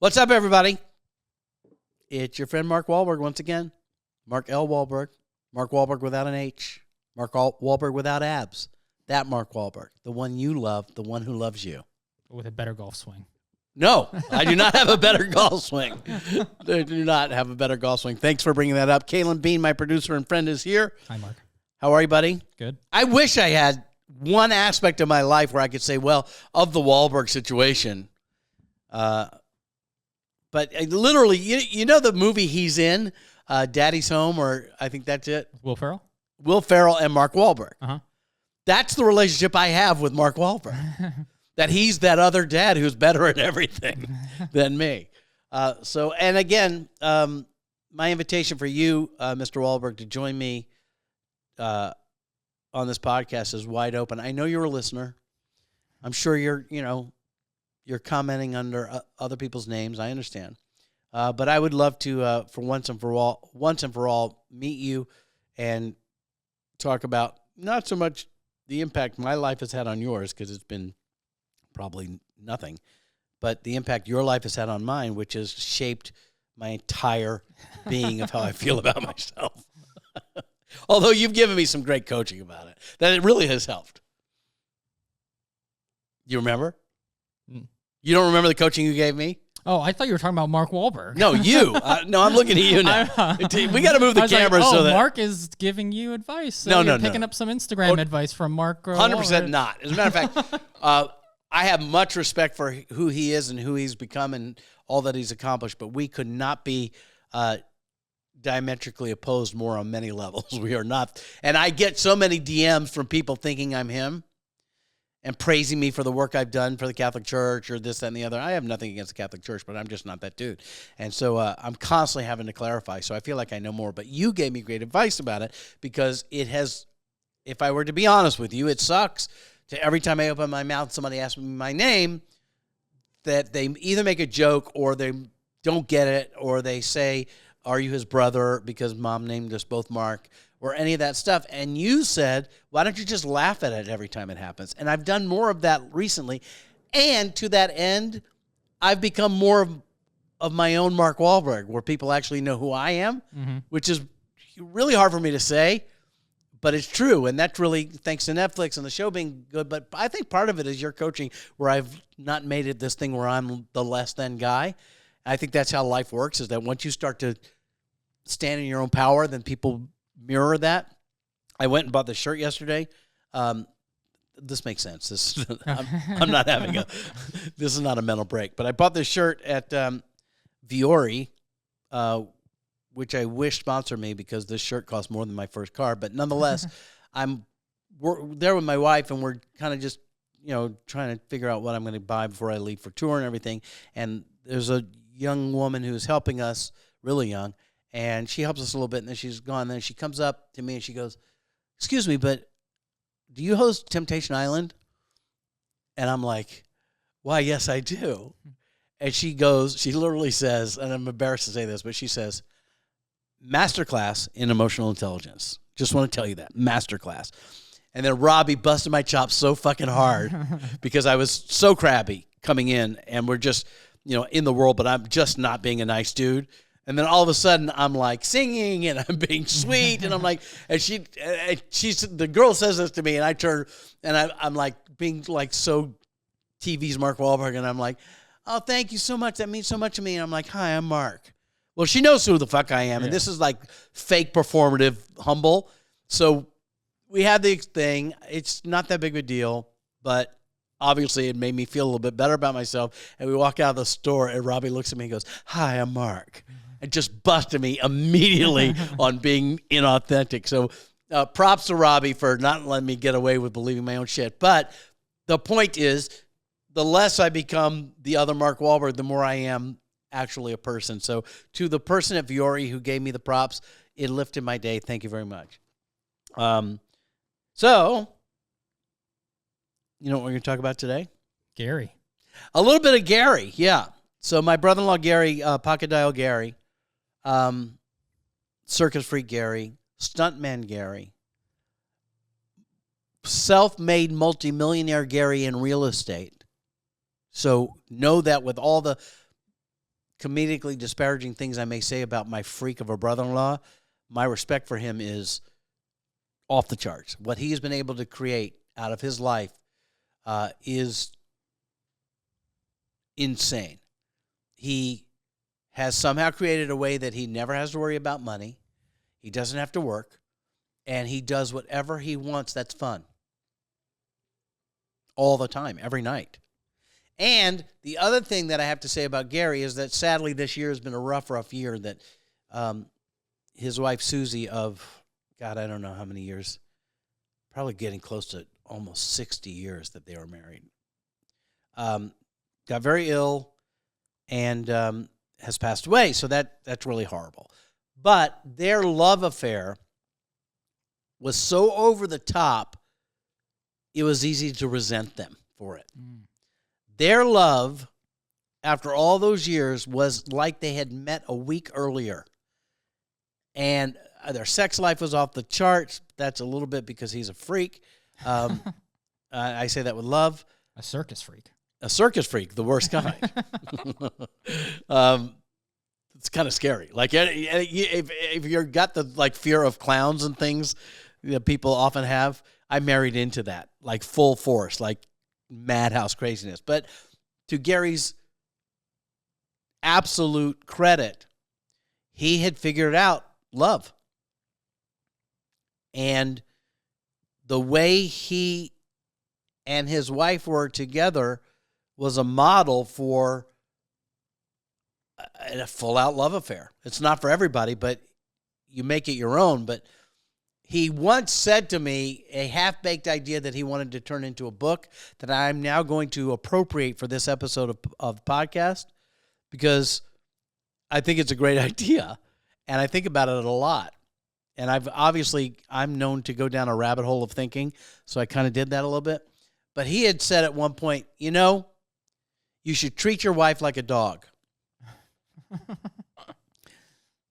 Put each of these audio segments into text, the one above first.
What's up, everybody? It's your friend Mark Walberg once again. Mark L. Walberg. Mark Walberg without an H. Mark Walberg without abs. That Mark Walberg. The one you love, the one who loves you. With a better golf swing. No, I do not have a better golf swing. I do not have a better golf swing. Thanks for bringing that up. Kalen Bean, my producer and friend, is here. Hi, Mark. How are you, buddy? Good. I wish I had one aspect of my life where I could say, well, of the Walberg situation, but literally, you know the movie he's in, Daddy's Home, or I think that's it? Will Ferrell? Will Ferrell and Mark Walberg. Uh-huh. That's the relationship I have with Mark Walberg. That he's that other dad who's better at everything than me. And again, my invitation for you, Mr. Walberg, to join me on this podcast is wide open. I know you're a listener. I'm sure you're commenting under other people's names. I understand. But I would love to, for once and for all, meet you and talk about not so much the impact my life has had on yours, because it's been probably nothing, but the impact your life has had on mine, which has shaped my entire being of how I feel about myself. Although you've given me some great coaching about it, that it really has helped. You remember? You don't remember the coaching you gave me? Oh, I thought you were talking about Mark Wahlberg. No, you. No, I'm looking at you now. We got to move the camera so that Mark is giving you advice. So you're picking up some Instagram advice from Mark. 100% not. As a matter of fact, I have much respect for who he is and who he's become and all that he's accomplished, but we could not be diametrically opposed more on many levels. We are not. And I get so many DMs from people thinking I'm him and praising me for the work I've done for the Catholic Church or this, that, and the other. I have nothing against the Catholic Church, but I'm just not that dude. And so I'm constantly having to clarify, so I feel like I know more. But you gave me great advice about it, because it has, if I were to be honest with you, it sucks to every time I open my mouth, somebody asks me my name, that they either make a joke or they don't get it, or they say, are you his brother, because mom named us both Mark, or any of that stuff. And you said, why don't you just laugh at it every time it happens? And I've done more of that recently. And to that end, I've become more of my own Mark Wahlberg, where people actually know who I am, which is really hard for me to say, but it's true. And that's really thanks to Netflix and the show being good. But I think part of it is your coaching, where I've not made it this thing where I'm the less than guy. I think that's how life works, is that once you start to stand in your own power, then people mirror that. I went and bought this shirt yesterday. This makes sense. I'm not having this is not a mental break, but I bought this shirt at Viore, which I wish sponsored me, because this shirt cost more than my first car. But nonetheless, we're there with my wife, and we're kind of just, trying to figure out what I'm going to buy before I leave for tour and everything. And there's a young woman who's helping us, really young, and she helps us a little bit, and then she's gone. And then she comes up to me and she goes, excuse me, but do you host Temptation Island? And I'm like, why, yes, I do. And she literally says, and I'm embarrassed to say this, but she says, masterclass in emotional intelligence. Just want to tell you that, masterclass. And then Robbie busted my chops so fucking hard because I was so crabby coming in, and we're just, in the world, but I'm just not being a nice dude. And then all of a sudden, I'm like singing and I'm being sweet, and I'm like, and the girl says this to me, and I turn and I'm like being like so TV's Mark Wahlberg, and I'm like, oh, thank you so much, that means so much to me. And I'm like, hi, I'm Mark. Well, she knows who the fuck I am, and this is like fake performative humble. So we had the thing. It's not that big of a deal, but obviously it made me feel a little bit better about myself. And we walk out of the store, and Robbie looks at me and goes, hi, I'm Mark. And just busted me immediately on being inauthentic. So props to Robbie for not letting me get away with believing my own shit. But the point is, the less I become the other Mark Wahlberg, the more I am actually a person. So to the person at Viore who gave me the props, it lifted my day. Thank you very much. So, you know what we're going to talk about today? Gary. A little bit of Gary, yeah. So my brother-in-law, Gary, Pocket Dial Gary, Circus Freak Gary, Stuntman Gary, self-made multimillionaire Gary in real estate. So know that with all the comedically disparaging things I may say about my freak of a brother-in-law, my respect for him is off the charts. What he has been able to create out of his life is insane. He has somehow created a way that he never has to worry about money. He doesn't have to work. And he does whatever he wants that's fun. All the time, every night. And the other thing that I have to say about Gary is that sadly this year has been a rough year that his wife Susie of, God, I don't know how many years, probably getting close to almost 60 years that they were married, got very ill and has passed away. So that's really horrible. But their love affair was so over the top, it was easy to resent them for it. Mm. Their love, after all those years, was like they had met a week earlier. And their sex life was off the charts. That's a little bit because he's a freak. I say that with love. A circus freak. A circus freak, the worst kind. It's kind of scary. Like if you've got the fear of clowns and things that people often have, I married into that, like full force, like madhouse craziness. But to Gary's absolute credit, he had figured out love. And the way he and his wife were together was a model for a full-out love affair. It's not for everybody, but you make it your own. But he once said to me a half-baked idea that he wanted to turn into a book that I'm now going to appropriate for this episode of the podcast because I think it's a great idea, and I think about it a lot. And I'm known to go down a rabbit hole of thinking, so I kind of did that a little bit. But he had said at one point, you should treat your wife like a dog.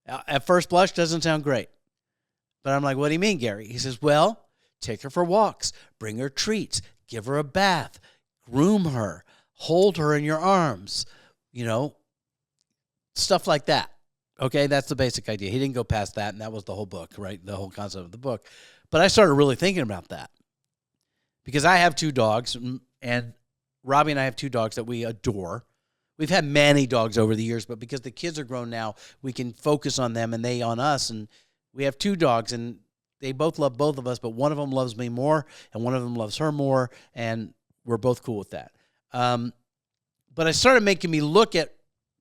At first blush, doesn't sound great. But I'm like, what do you mean, Gary? He says, well, take her for walks, bring her treats, give her a bath, groom her, hold her in your arms, stuff like that. Okay, that's the basic idea. He didn't go past that, and that was the whole book, right? The whole concept of the book. But I started really thinking about that because I have 2 dogs, and Robbie and I have 2 dogs that we adore. We've had many dogs over the years, but because the kids are grown now, we can focus on them and they on us. And we have 2 dogs, and they both love both of us, but one of them loves me more, and one of them loves her more, and we're both cool with that. But it started making me look at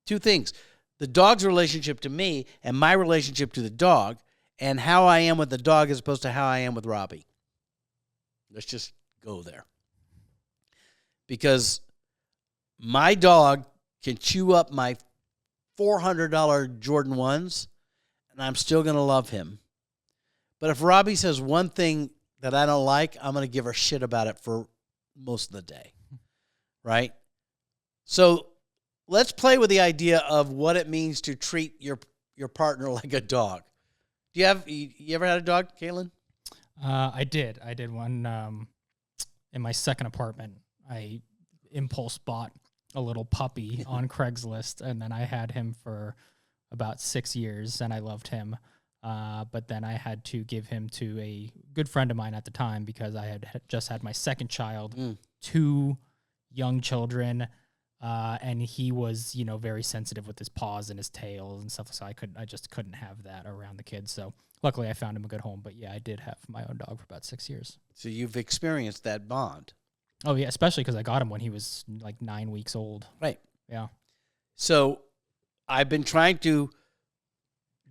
2 things. The dog's relationship to me and my relationship to the dog and how I am with the dog as opposed to how I am with Robbie. Let's just go there. Because my dog can chew up my $400 Jordan 1s, and I'm still going to love him. But if Robbie says one thing that I don't like, I'm going to give her shit about it for most of the day, right? So let's play with the idea of what it means to treat your partner like a dog. You ever had a dog, Caitlin? I did one in my second apartment. I impulse bought a little puppy on Craigslist, and then I had him for about 6 years, and I loved him. But then I had to give him to a good friend of mine at the time because I had just had my second child, 2 young children, and he was, very sensitive with his paws and his tail and stuff. So I just couldn't have that around the kids. So luckily I found him a good home. But yeah, I did have my own dog for about 6 years. So you've experienced that bond. Oh yeah, especially because I got him when he was like 9 weeks old. Right. Yeah. So I've been trying to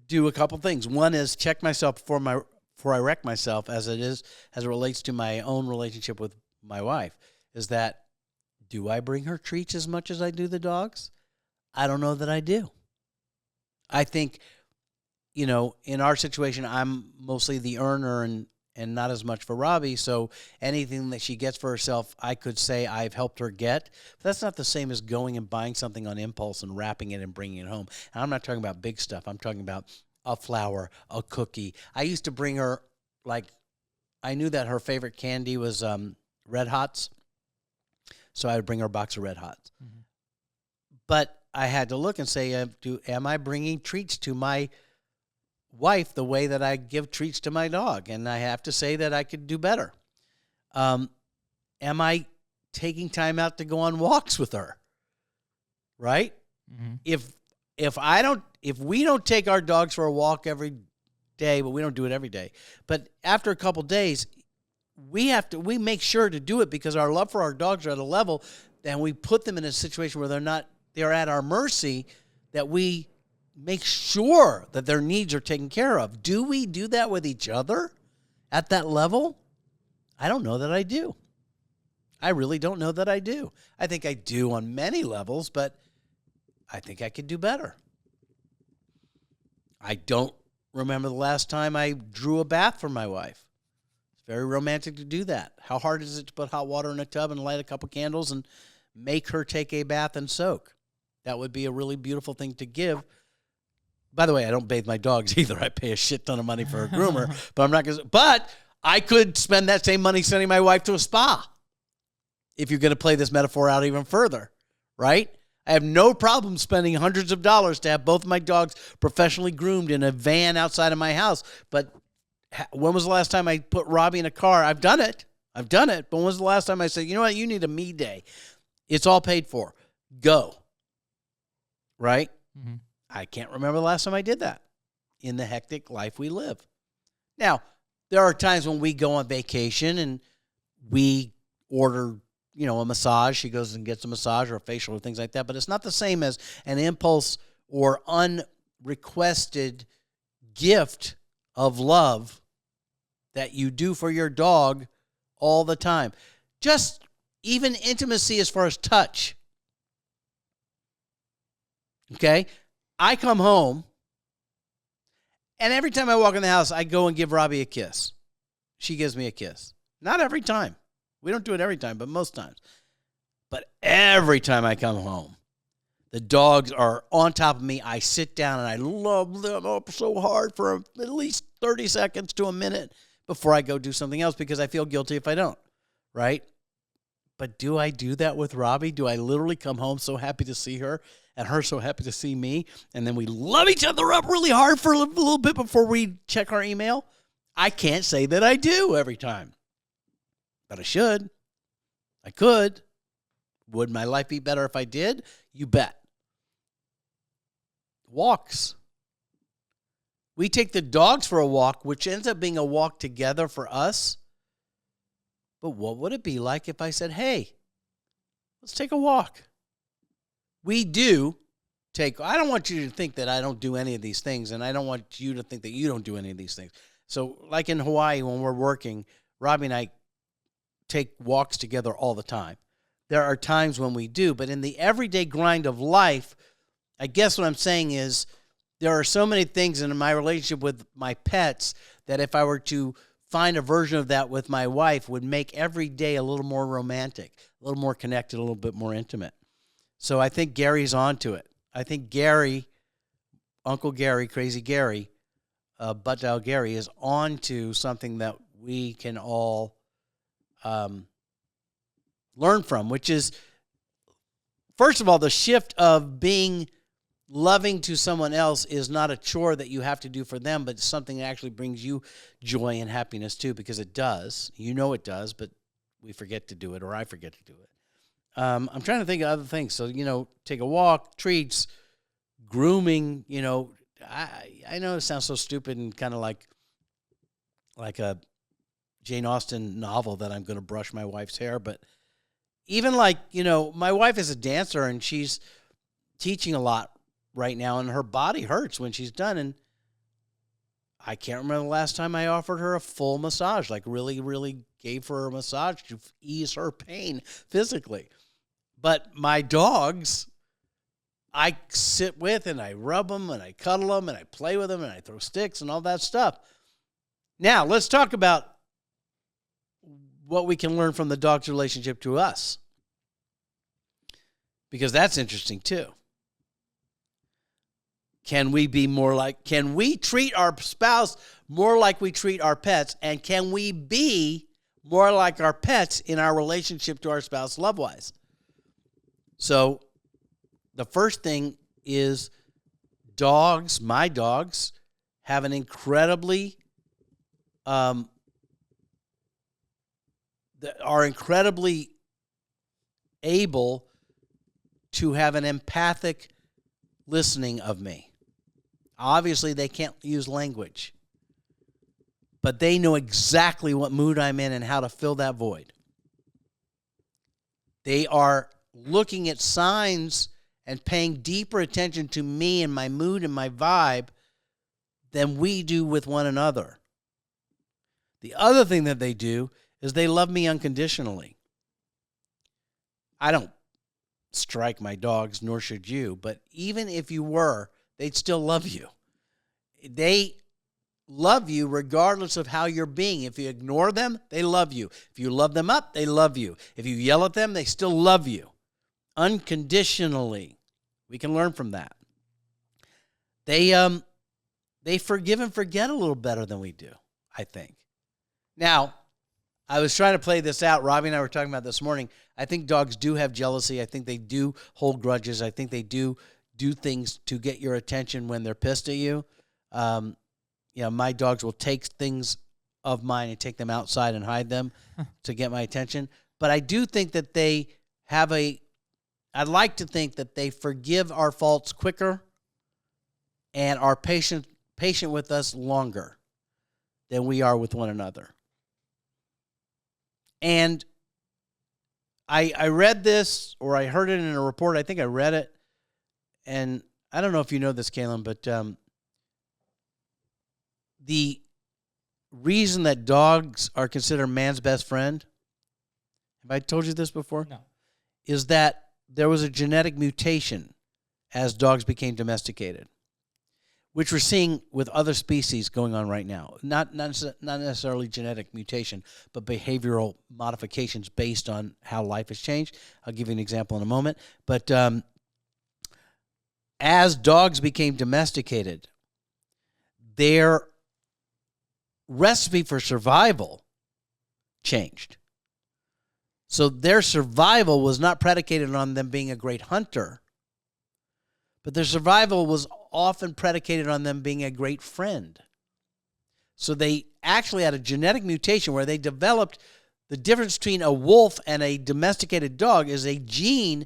do a couple things. One is check myself before I wreck myself as it relates to my own relationship with my wife. Is that, do I bring her treats as much as I do the dogs? I don't know that I do. I think, in our situation, I'm mostly the earner and not as much for Robbie. So anything that she gets for herself, I could say I've helped her get. But that's not the same as going and buying something on impulse and wrapping it and bringing it home. And I'm not talking about big stuff. I'm talking about a flower, a cookie. I used to bring her, I knew that her favorite candy was Red Hots. So I would bring her a box of Red Hots. Mm-hmm. But I had to look and say, am I bringing treats to my wife the way that I give treats to my dog? And I have to say that I could do better. Am I taking time out to go on walks with her? Right? Mm-hmm. If we don't take our dogs for a walk every day, but we don't do it every day, but after a couple days, we make sure to do it because our love for our dogs are at a level, and we put them in a situation where they're at our mercy, that we make sure that their needs are taken care of. Do we do that with each other at that level? I don't know that I do. I really don't know that I do. I think I do on many levels, but I think I could do better. I don't remember the last time I drew a bath for my wife. It's very romantic to do that. How hard is it to put hot water in a tub and light a couple candles and make her take a bath and soak? That would be a really beautiful thing to give. By the way, I don't bathe my dogs either. I pay a shit ton of money for a groomer, but I'm not going to. But I could spend that same money sending my wife to a spa. If you're going to play this metaphor out even further, right? I have no problem spending hundreds of dollars to have both of my dogs professionally groomed in a van outside of my house. But when was the last time I put Robbie in a car? I've done it. But when was the last time I said, you know what, you need a me day? It's all paid for. Go. Right? Mm-hmm. I can't remember the last time I did that in the hectic life we live. Now, there are times when we go on vacation and we order, a massage. She goes and gets a massage or a facial or things like that. But it's not the same as an impulse or unrequested gift of love that you do for your dog all the time. Just even intimacy as far as touch. Okay? I come home, and every time I walk in the house, I go and give Robbie a kiss. She gives me a kiss. Not every time. We don't do it every time, but most times. But every time I come home, the dogs are on top of me. I sit down, and I love them up so hard for at least 30 seconds to a minute before I go do something else because I feel guilty if I don't, right? But do I do that with Robbie? Do I literally come home so happy to see her and her so happy to see me, and then we love each other up really hard for a little bit before we check our email? I can't say that I do every time, but I should. I could. Would my life be better if I did? You bet. Walks. We take the dogs for a walk, which ends up being a walk together for us. But what would it be like if I said, hey, let's take a walk? We do take, I don't want you to think that I don't do any of these things, and I don't want you to think that you don't do any of these things. So like in Hawaii, when we're working, Robbie and I take walks together all the time. There are times when we do, but in the everyday grind of life, I guess what I'm saying is there are so many things in my relationship with my pets that if I were to find a version of that with my wife would make every day a little more romantic, a little more connected, a little bit more intimate. So I think Gary's onto it. I think Gary, Uncle Gary, Crazy Gary, Butt Dial Gary is onto something that we can all learn from, which is, first of all, the shift of being loving to someone else is not a chore that you have to do for them, but it's something that actually brings you joy and happiness too, because it does. You know it does, but we forget to do it, or I forget to do it. I'm trying to think of other things. So, take a walk, treats, grooming, I know it sounds so stupid and kind of like a Jane Austen novel that I'm going to brush my wife's hair, but even my wife is a dancer and she's teaching a lot right now, and her body hurts when she's done. And I can't remember the last time I offered her a full massage, like really, really gave her a massage to ease her pain physically. But my dogs, I sit with and I rub them and I cuddle them and I play with them and I throw sticks and all that stuff. Now, let's talk about what we can learn from the dog's relationship to us, because that's interesting too. Can we treat our spouse more like we treat our pets? And can we be more like our pets in our relationship to our spouse love-wise? So the first thing is dogs, my dogs, have an incredibly, are incredibly able to have an empathic listening of me. Obviously, they can't use language, but they know exactly what mood I'm in and how to fill that void. They are looking at signs and paying deeper attention to me and my mood and my vibe than we do with one another. The other thing that they do is they love me unconditionally. I don't strike my dogs, nor should you, but even if you were, they'd still love you. They love you regardless of how you're being. If you ignore them, they love you. If you love them up, they love you. If you yell at them, they still love you. Unconditionally. We can learn from that. They forgive and forget a little better than we do, I think. Now, I was trying to play this out. Robbie and I were talking about this morning. I think dogs do have jealousy. I think they do hold grudges. I think they do things to get your attention when they're pissed at you. My dogs will take things of mine and take them outside and hide them to get my attention. But I do think that they have I'd like to think that they forgive our faults quicker and are patient with us longer than we are with one another. And I read this, or I heard it in a report. I think I read it. And I don't know if you know this, Caleb, but the reason that dogs are considered man's best friend, have I told you this before? No. Is that there was a genetic mutation as dogs became domesticated, which we're seeing with other species going on right now. Not necessarily genetic mutation, but behavioral modifications based on how life has changed. I'll give you an example in a moment. But as dogs became domesticated, their recipe for survival changed. So their survival was not predicated on them being a great hunter, but their survival was often predicated on them being a great friend. So they actually had a genetic mutation where they developed the difference between a wolf and a domesticated dog is a gene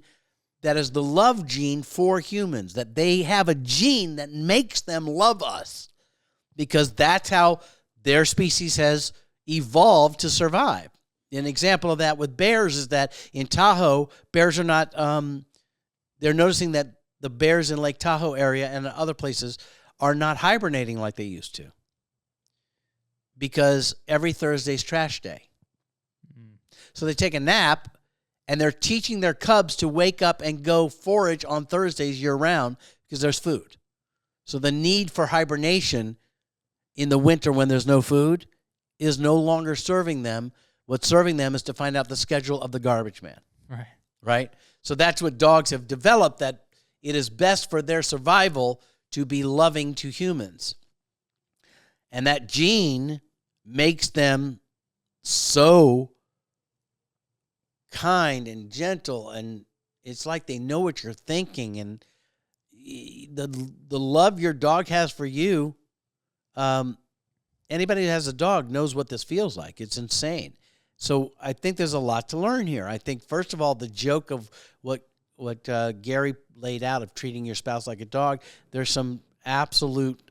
that is the love gene for humans, that they have a gene that makes them love us because that's how their species has evolved to survive. An example of that with bears is that in Tahoe, bears are not, they're noticing that the bears in Lake Tahoe area and other places are not hibernating like they used to because every Thursday's trash day. Mm. So they take a nap, and they're teaching their cubs to wake up and go forage on Thursdays year-round because there's food. So the need for hibernation in the winter when there's no food is no longer serving them. What's serving them is to find out the schedule of the garbage man. Right? So that's what dogs have developed, that it is best for their survival to be loving to humans. And that gene makes them so kind and gentle, and it's like they know what you're thinking. And the love your dog has for you, anybody who has a dog knows what this feels like. It's insane. So I think there's a lot to learn here. I think, first of all, the joke of what Gary laid out of treating your spouse like a dog, there's some absolute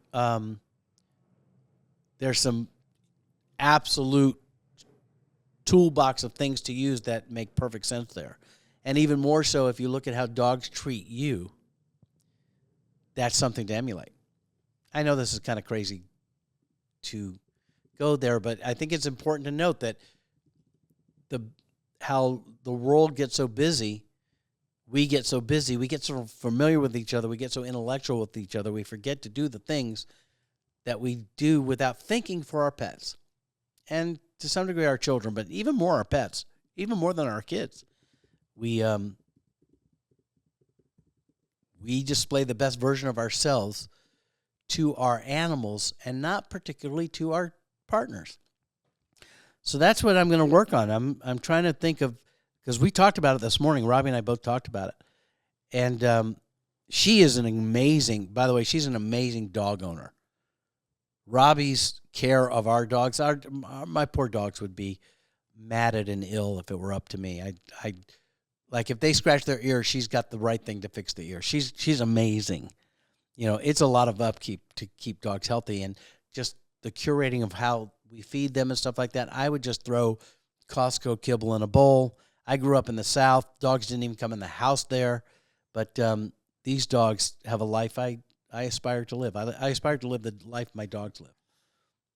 toolbox of things to use that make perfect sense there. And even more so if you look at how dogs treat you, that's something to emulate. I know this is kind of crazy to go there, but I think it's important to note that how the world gets so busy, we get so busy, we get so familiar with each other, we get so intellectual with each other, we forget to do the things that we do without thinking for our pets. And to some degree our children, but even more our pets, even more than our kids. We display the best version of ourselves to our animals and not particularly to our partners. So that's what I'm going to work on. I'm trying to think of, because we talked about it this morning. Robbie and I both talked about it. And she is an amazing, by the way, she's an amazing dog owner. Robbie's care of our dogs, my poor dogs would be matted and ill if it were up to me. I like if they scratch their ear, she's got the right thing to fix the ear. She's amazing. You know, it's a lot of upkeep to keep dogs healthy, and just the curating of how we feed them and stuff like that. I would just throw Costco kibble in a bowl. I grew up in the South. Dogs didn't even come in the house there, but these dogs have a life I aspire to live. I aspire to live the life my dogs live.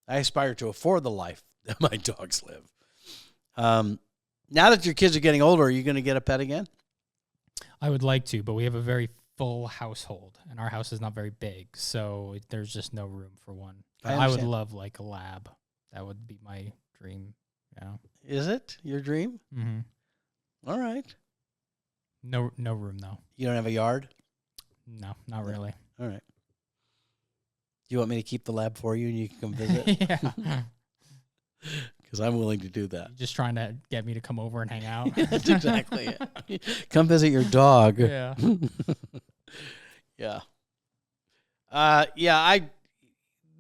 I aspire to afford the life that my dogs live. Now that your kids are getting older, are you going to get a pet again? I would like to, but we have a very full household, and our house is not very big, so there's just no room for one. I would love like a lab. That would be my dream. Yeah. Is it your dream? Mm-hmm. All right. No room though. You don't have a yard? No, not really. All right. Do you want me to keep the lab for you and you can come visit? Yeah. Because I'm willing to do that. You're just trying to get me to come over and hang out. That's exactly it. Come visit your dog. Yeah. Yeah.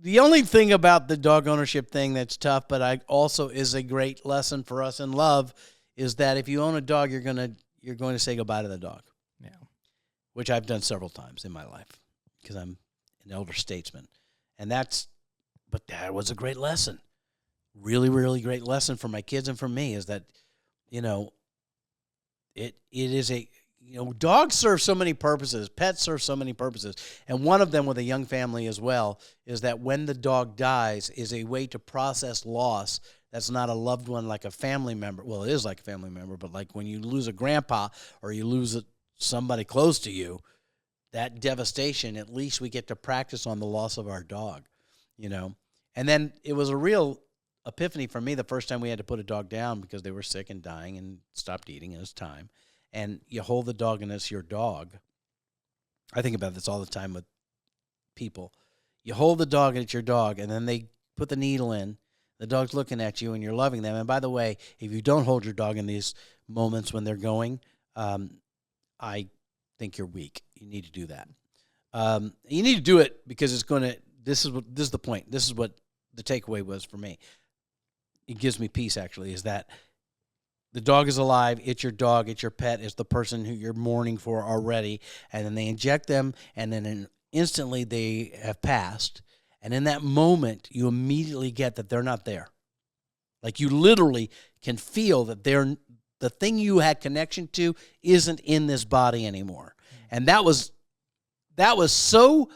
The only thing about the dog ownership thing that's tough, but I also is a great lesson for us in love, is that if you own a dog, you're going to say goodbye to the dog. Yeah. Which I've done several times in my life because I'm an elder statesman. But that was a great lesson. Really, really great lesson for my kids and for me is that, you know, it is a, you know, dogs serve so many purposes. Pets serve so many purposes. And one of them with a young family as well is that when the dog dies is a way to process loss. That's not a loved one like a family member. Well, it is like a family member, but like when you lose a grandpa or you lose somebody close to you, that devastation, at least we get to practice on the loss of our dog, you know. And then it was a real epiphany for me the first time we had to put a dog down because they were sick and dying and stopped eating, and it was time. And you hold the dog and it's your dog. I think about this all the time with people. You hold the dog and it's your dog, and then they put the needle in. The dog's looking at you and you're loving them. And by the way, if you don't hold your dog in these moments when they're going, I think you're weak. You need to do that. You need to do it because it's going to, this is the point. This is what the takeaway was for me. It gives me peace, actually, is that the dog is alive. It's your dog. It's your pet. It's the person who you're mourning for already. And then they inject them, and then instantly they have passed. And in that moment, you immediately get that they're not there. Like you literally can feel that the thing you had connection to isn't in this body anymore. And that was so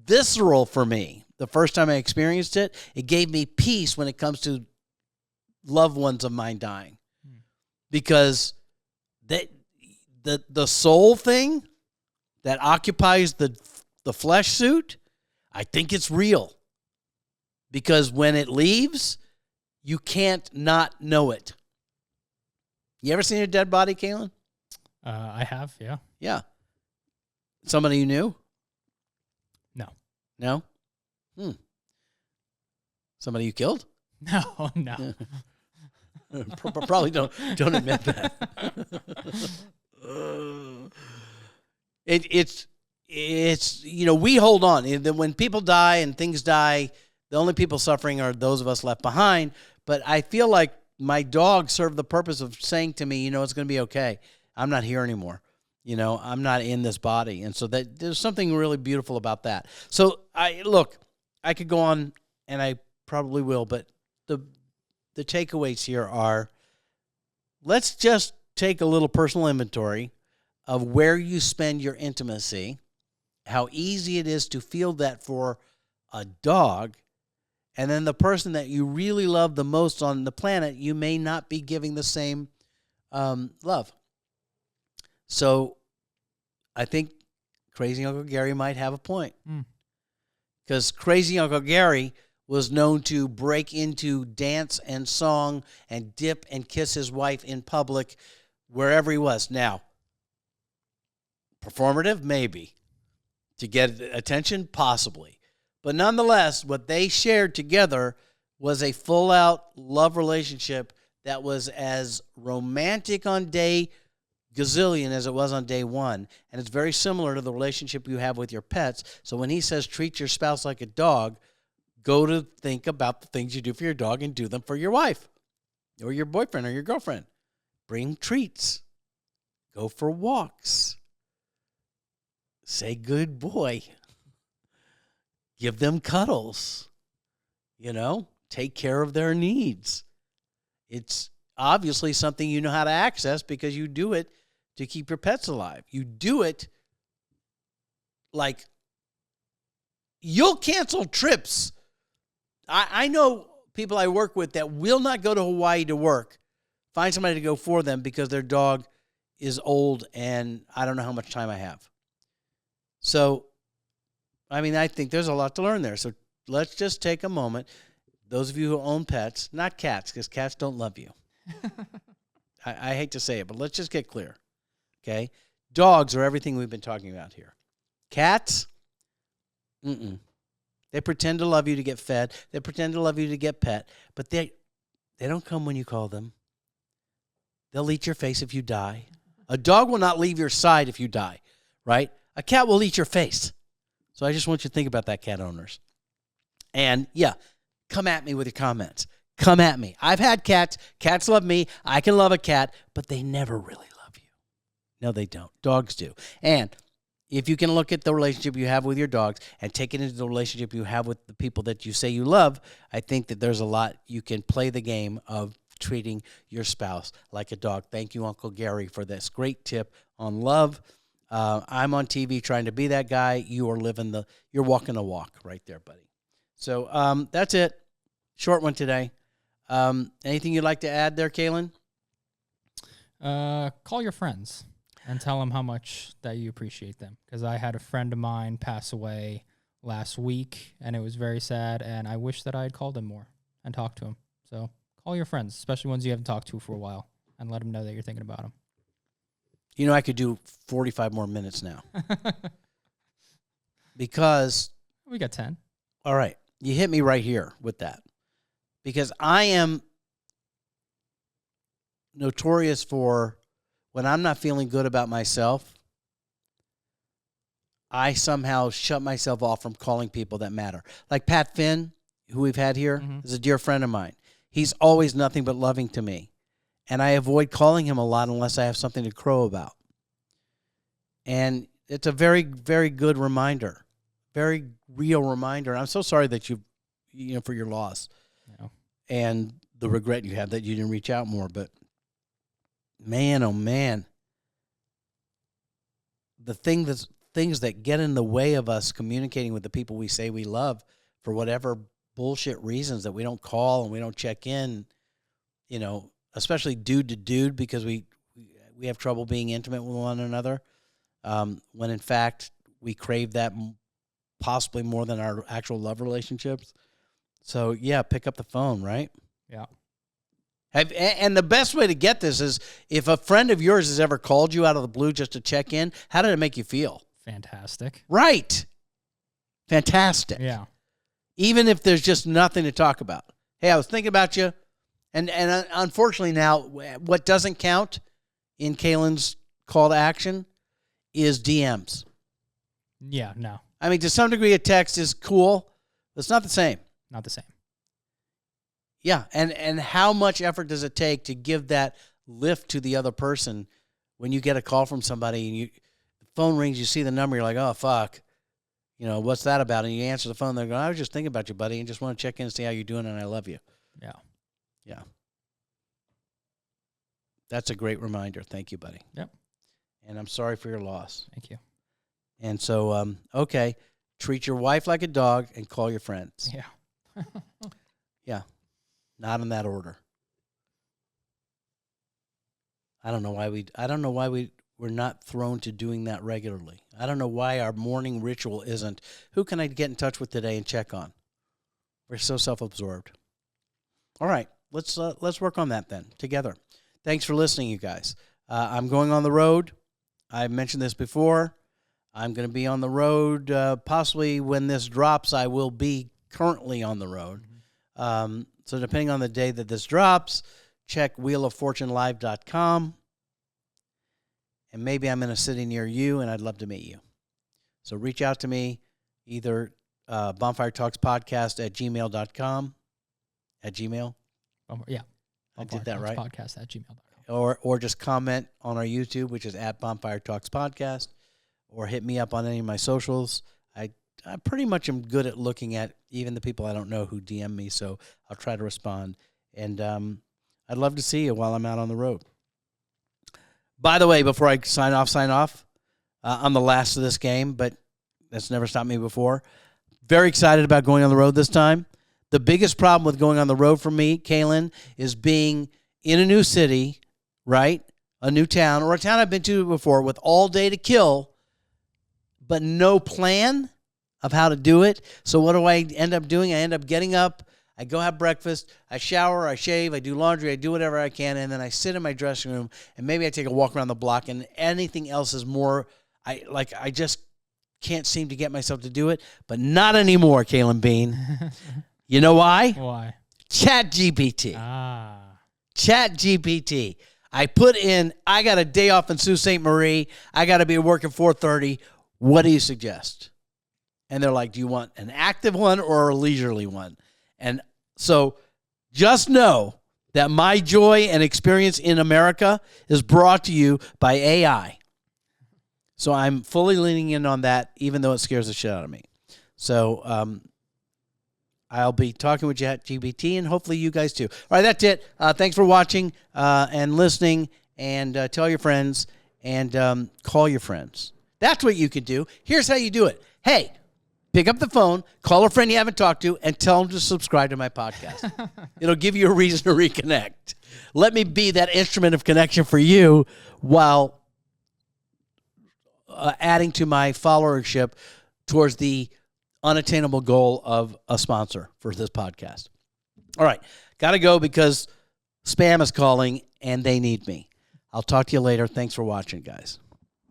visceral for me the first time I experienced it. It gave me peace when it comes to loved ones of mine dying. Because the soul thing that occupies the flesh suit, I think it's real. Because when it leaves, you can't not know it. You ever seen a dead body, Kaylin? I have, yeah. Yeah. Somebody you knew? No. No? Somebody you killed? No. Probably don't admit that. It's you know, we hold on. When people die and things die, the only people suffering are those of us left behind. But I feel like my dog served the purpose of saying to me, you know, it's going to be okay. I'm not here anymore. You know, I'm not in this body. And so that there's something really beautiful about that. So I could go on, and I probably will, but the takeaways here are, let's just take a little personal inventory of where you spend your intimacy, how easy it is to feel that for a dog, and then the person that you really love the most on the planet, you may not be giving the same love. So I think Crazy Uncle Gary might have a point. Because Crazy Uncle Gary was known to break into dance and song and dip and kiss his wife in public wherever he was. Now, performative? Maybe. To get attention? Possibly. But nonetheless, what they shared together was a full-out love relationship that was as romantic on day gazillion as it was on day one. And it's very similar to the relationship you have with your pets. So when he says treat your spouse like a dog, go to think about the things you do for your dog and do them for your wife or your boyfriend or your girlfriend. Bring treats. Go for walks. Say good boy. Give them cuddles. Take care of their needs. It's obviously something you know how to access because you do it to keep your pets alive. You do it like you'll cancel trips. I know people I work with that will not go to Hawaii to work, find somebody to go for them because their dog is old and I don't know how much time I have. So, I think there's a lot to learn there. So let's just take a moment. Those of you who own pets, not cats, because cats don't love you. I hate to say it, but let's just get clear. Okay? Dogs are everything we've been talking about here. Cats, they pretend to love you to get fed. They pretend to love you to get pet, but they don't come when you call them. They'll eat your face if you die. A dog will not leave your side if you die, right? A cat will eat your face. So I just want you to think about that, cat owners. And, yeah, come at me with your comments. Come at me. I've had cats. Cats love me. I can love a cat, but they never really love you. No, they don't. Dogs do. And if you can look at the relationship you have with your dogs and take it into the relationship you have with the people that you say you love, I think that there's a lot you can play the game of treating your spouse like a dog. Thank you, Uncle Gary, for this great tip on love. I'm on TV trying to be that guy. You're walking the walk right there, buddy. So that's it. Short one today. Anything you'd like to add there, Kaylin? Call your friends and tell them how much that you appreciate them. Because I had a friend of mine pass away last week, and it was very sad, and I wish that I had called him more and talked to him. So call your friends, especially ones you haven't talked to for a while, and let them know that you're thinking about them. I could do 45 more minutes now. Because... We got 10. All right. You hit me right here with that. Because I am notorious for when I'm not feeling good about myself, I somehow shut myself off from calling people that matter. Like Pat Finn, who we've had here, is a dear friend of mine. He's always nothing but loving to me. And I avoid calling him a lot unless I have something to crow about. And it's a very, very good reminder. Very real reminder. I'm so sorry that for your loss. Yeah. And the regret you have that you didn't reach out more. But man, oh man, the things that get in the way of us communicating with the people we say we love for whatever bullshit reasons that we don't call and we don't check in, especially dude to dude because we have trouble being intimate with one another, when in fact we crave that possibly more than our actual love relationships. So, yeah, pick up the phone, right? Yeah. And the best way to get this is if a friend of yours has ever called you out of the blue just to check in, how did it make you feel? Fantastic. Right. Fantastic. Yeah. Even if there's just nothing to talk about. Hey, I was thinking about you. And unfortunately now, what doesn't count in Kaylin's call to action is DMs. Yeah, no. To some degree, a text is cool. But it's not the same. Not the same. Yeah, and how much effort does it take to give that lift to the other person when you get a call from somebody and the phone rings, you see the number, you're like, oh, fuck. What's that about? And you answer the phone, they're going, I was just thinking about you, buddy, and just want to check in and see how you're doing, and I love you. Yeah. Yeah. That's a great reminder. Thank you, buddy. Yep. And I'm sorry for your loss. Thank you. And so, okay, treat your wife like a dog and call your friends. Yeah. Yeah. Not in that order. I don't know why we're not thrown to doing that regularly. I don't know why our morning ritual isn't, who can I get in touch with today and check on? We're so self-absorbed. All right, let's work on that then together. Thanks for listening, you guys. I'm going on the road. I mentioned this before. I'm going to be on the road. Possibly when this drops, I will be currently on the road. So depending on the day that this drops, check wheeloffortunelive.com. and maybe I'm in a city near you, and I'd love to meet you. So reach out to me, either BonfireTalks at gmail.com, at Gmail. Yeah. I did that right. Podcast at gmail.com. Or just comment on our YouTube, which is at Bonfire Talks Podcast, or hit me up on any of my socials. I pretty much am good at looking at even the people I don't know who DM me, so I'll try to respond. And I'd love to see you while I'm out on the road. By the way, before I sign off, I'm the last of this game, but that's never stopped me before. Very excited about going on the road this time. The biggest problem with going on the road for me, Kaylin, is being in a new city, right? A new town, or a town I've been to before with all day to kill, but no plan of how to do it. So what do I end up doing? I end up getting up, I go have breakfast, I shower, I shave, I do laundry, I do whatever I can, and then I sit in my dressing room, and maybe I take a walk around the block, and anything else is more, I just can't seem to get myself to do it, but not anymore, Kaylin Bean. You know why? Why? ChatGPT. Ah. ChatGPT. I put in, I got a day off in Sault Ste. Marie. I got to be at work at 4:30. What do you suggest? And they're like, do you want an active one or a leisurely one? And so just know that my joy and experience in America is brought to you by AI. So I'm fully leaning in on that, even though it scares the shit out of me. So I'll be talking with ChatGPT, and hopefully you guys too. All right, that's it. Thanks for watching and listening, and tell your friends, and call your friends. That's what you can do. Here's how you do it. Hey, pick up the phone, call a friend you haven't talked to, and tell them to subscribe to my podcast. It'll give you a reason to reconnect. Let me be that instrument of connection for you while adding to my followership towards the unattainable goal of a sponsor for this podcast. All right, got to go because spam is calling and they need me. I'll talk to you later. Thanks for watching, guys.